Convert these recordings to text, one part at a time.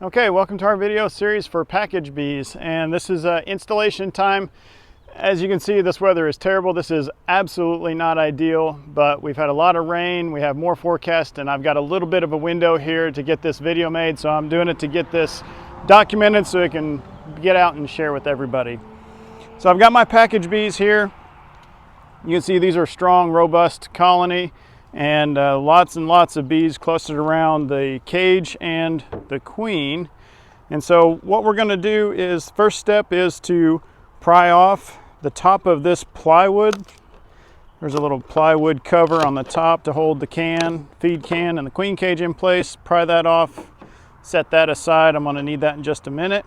Okay, welcome to our video series for package bees, and this is installation time. As you can see, this weather is terrible. This is absolutely not ideal, but we've had a lot of rain. We have more forecast, and I've got a little bit of a window here to get this video made, so I'm doing it to get this documented so it can get out and share with everybody. So I've got my package bees here. You can see these are strong, robust colony, and lots and lots of bees clustered around the cage and the queen. And so what we're going to do is, first step is to pry off the top of this plywood. There's a little plywood cover on the top to hold the can, feed can, and the queen cage in place. Pry that off, set that aside. I'm going to need that in just a minute.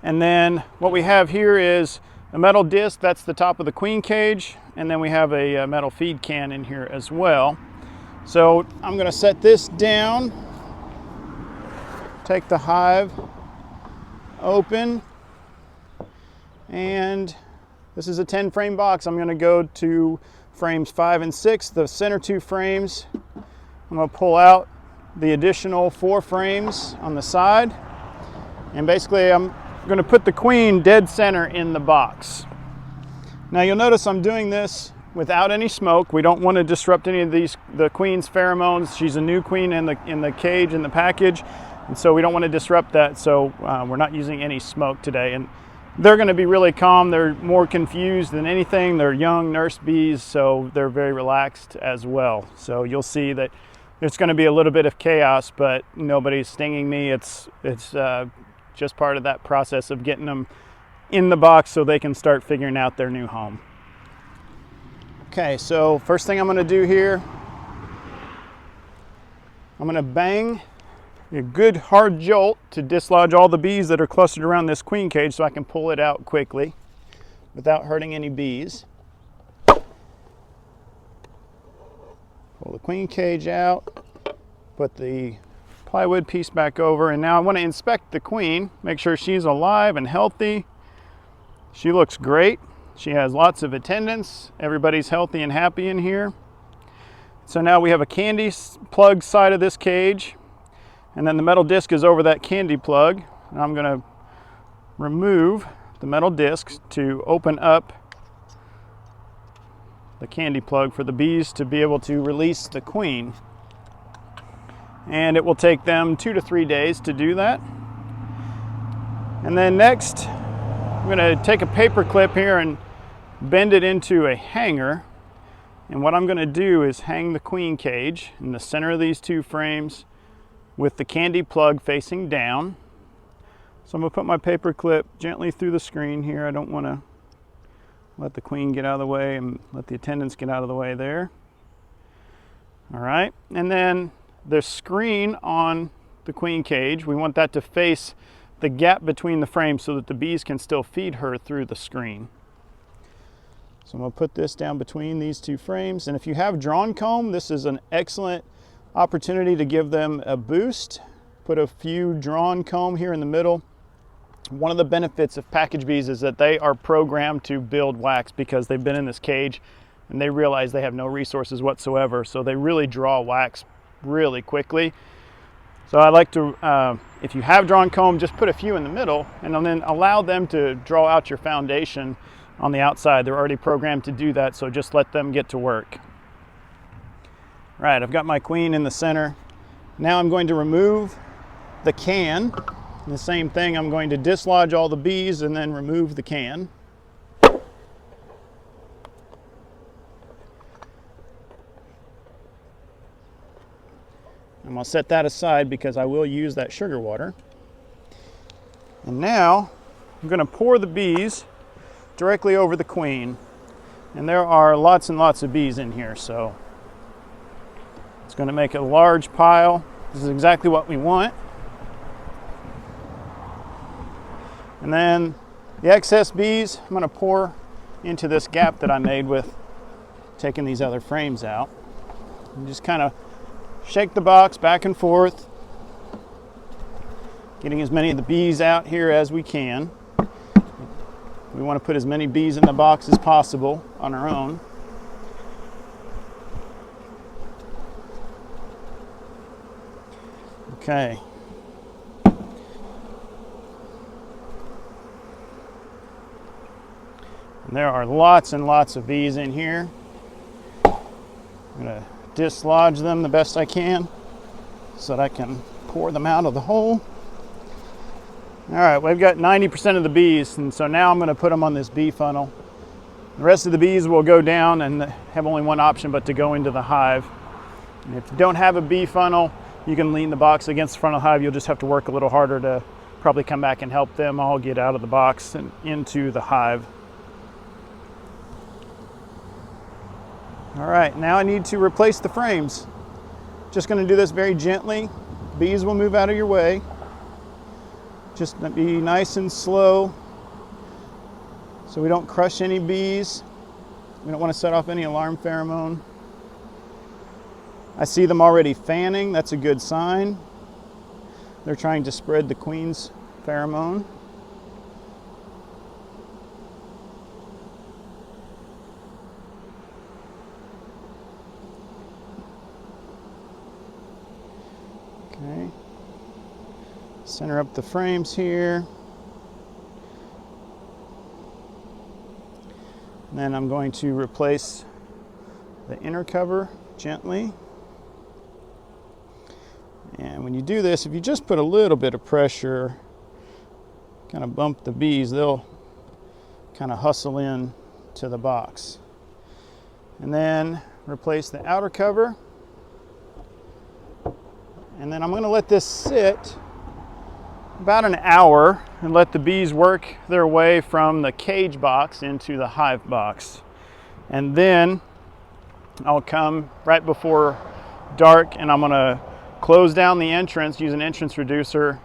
And then what we have here is a metal disc. That's the top of the queen cage, and then we have a metal feed can in here as well. So I'm going to set this down, take the hive open, and this is a 10 frame box. I'm going to go to frames 5 and 6, the center 2 frames. I'm going to pull out the additional 4 frames on the side, and basically I'm going to put the queen dead center in the box. Now you'll notice I'm doing this without any smoke. We don't want to disrupt any of the queen's pheromones. She's a new queen in the cage, in the package, and so we don't want to disrupt that. So we're not using any smoke today. And they're going to be really calm. They're more confused than anything. They're young nurse bees, so they're very relaxed as well. So you'll see that it's going to be a little bit of chaos, but nobody's stinging me. It's just part of that process of getting them in the box so they can start figuring out their new home. Okay, so first thing I'm going to do here, I'm going to bang a good hard jolt to dislodge all the bees that are clustered around this queen cage so I can pull it out quickly without hurting any bees. Pull the queen cage out, put the plywood piece back over, and now I want to inspect the queen, make sure she's alive and healthy. She looks great. She has lots of attendance. Everybody's healthy and happy in here. So now we have a candy plug side of this cage, and then the metal disc is over that candy plug. And I'm going to remove the metal disc to open up the candy plug for the bees to be able to release the queen. And it will take them 2 to 3 days to do that. And then next, I'm going to take a paper clip here and bend it into a hanger. And what I'm going to do is hang the queen cage in the center of these 2 frames with the candy plug facing down. So I'm going to put my paper clip gently through the screen here. I don't want to let the queen get out of the way and let the attendants get out of the way there. All right, and then the screen on the queen cage, we want that to face the gap between the frames so that the bees can still feed her through the screen. So I'm going to put this down between these 2 frames, and if you have drawn comb, this is an excellent opportunity to give them a boost. Put a few drawn comb here in the middle. One of the benefits of package bees is that they are programmed to build wax because they've been in this cage and they realize they have no resources whatsoever, so they really draw wax really quickly. So I like to, if you have drawn comb, just put a few in the middle and then allow them to draw out your foundation on the outside. They're already programmed to do that, so just let them get to work. Right, I've got my queen in the center. Now I'm going to remove the can. And the same thing, I'm going to dislodge all the bees and then remove the can. I'm going to set that aside because I will use that sugar water. And now I'm going to pour the bees directly over the queen. And there are lots and lots of bees in here, so it's going to make a large pile. This is exactly what we want. And then the excess bees I'm going to pour into this gap that I made with taking these other frames out. And just kind of shake the box back and forth, getting as many of the bees out here as we can. We want to put as many bees in the box as possible on our own. Okay, And there are lots and lots of bees in here. I'm gonna dislodge them the best I can so that I can pour them out of the hole. All right, we've got 90% of the bees, and so now I'm gonna put them on this bee funnel. The rest of the bees will go down and have only one option but to go into the hive. And if you don't have a bee funnel, you can lean the box against the front of the hive. You'll just have to work a little harder to probably come back and help them all get out of the box and into the hive. All right, now I need to replace the frames. Just gonna do this very gently. Bees will move out of your way. Just be nice and slow so we don't crush any bees. We don't want to set off any alarm pheromone. I see them already fanning. That's a good sign. They're trying to spread the queen's pheromone. Okay. Center up the frames here. And then I'm going to replace the inner cover gently. And when you do this, if you just put a little bit of pressure, kind of bump the bees, they'll kind of hustle in to the box. And then replace the outer cover. And then I'm going to let this sit about an hour and let the bees work their way from the cage box into the hive box. And then I'll come right before dark and I'm going to close down the entrance, use an entrance reducer.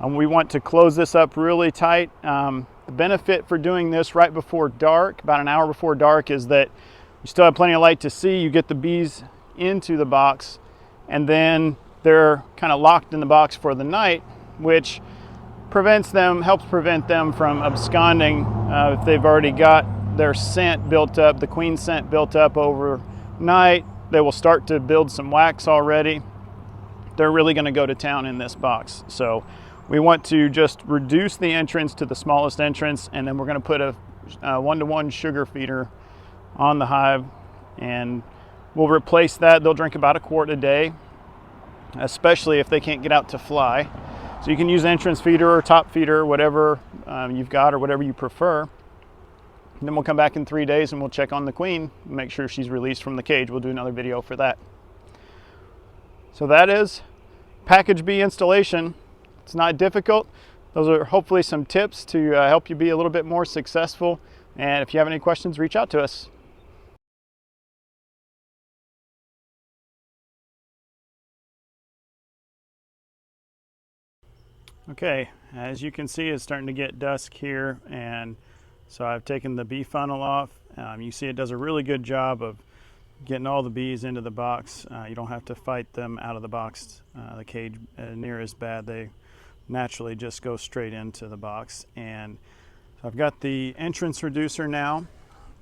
We want to close this up really tight. The benefit for doing this right before dark, about an hour before dark, is that you still have plenty of light to see. You get the bees into the box and then they're kind of locked in the box for the night, which helps prevent them from absconding if they've already got their scent built up, the queen scent built up overnight. They will start to build some wax already. They're really going to go to town in this box. So we want to just reduce the entrance to the smallest entrance, and then we're going to put a 1-to-1 sugar feeder on the hive, and we'll replace that. They'll drink about a quart a day, especially if they can't get out to fly. So you can use entrance feeder or top feeder, whatever you've got or whatever you prefer. And then we'll come back in 3 days and we'll check on the queen, make sure she's released from the cage. We'll do another video for that. So that is package bee installation. It's not difficult. Those are hopefully some tips to help you be a little bit more successful. And if you have any questions, reach out to us. Okay, as you can see, it's starting to get dusk here, and so I've taken the bee funnel off. You see it does a really good job of getting all the bees into the box. You don't have to fight them out of the box, the cage, near as bad. They naturally just go straight into the box. And so I've got the entrance reducer now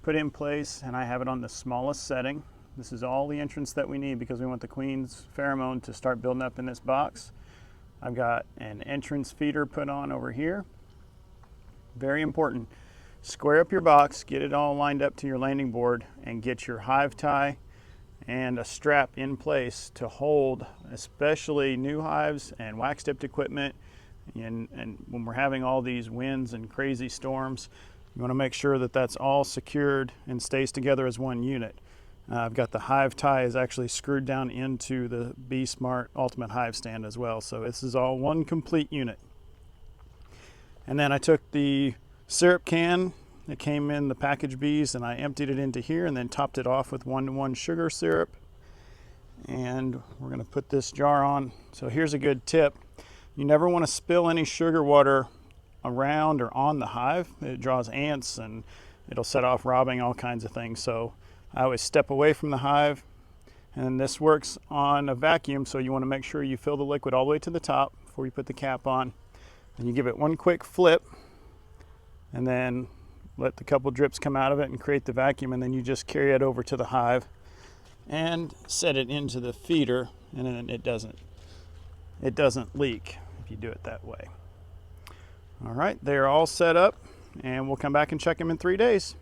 put in place, and I have it on the smallest setting. This is all the entrance that we need because we want the queen's pheromone to start building up in this box. I've got an entrance feeder put on over here. Very important. Square up your box, get it all lined up to your landing board, and get your hive tie and a strap in place to hold, especially new hives and wax tipped equipment. And when we're having all these winds and crazy storms, you want to make sure that that's all secured and stays together as one unit. I've got the hive tie is actually screwed down into the Bee Smart Ultimate Hive Stand as well. So this is all one complete unit. And then I took the syrup can that came in the package bees and I emptied it into here and then topped it off with 1-to-1 sugar syrup. And we're going to put this jar on. So here's a good tip. You never want to spill any sugar water around or on the hive. It draws ants and it'll set off robbing, all kinds of things. So I always step away from the hive, and this works on a vacuum, so you want to make sure you fill the liquid all the way to the top before you put the cap on. And you give it one quick flip and then let the couple drips come out of it and create the vacuum, and then you just carry it over to the hive and set it into the feeder, and then it doesn't leak if you do it that way. All right, they're all set up, and we'll come back and check them in 3 days.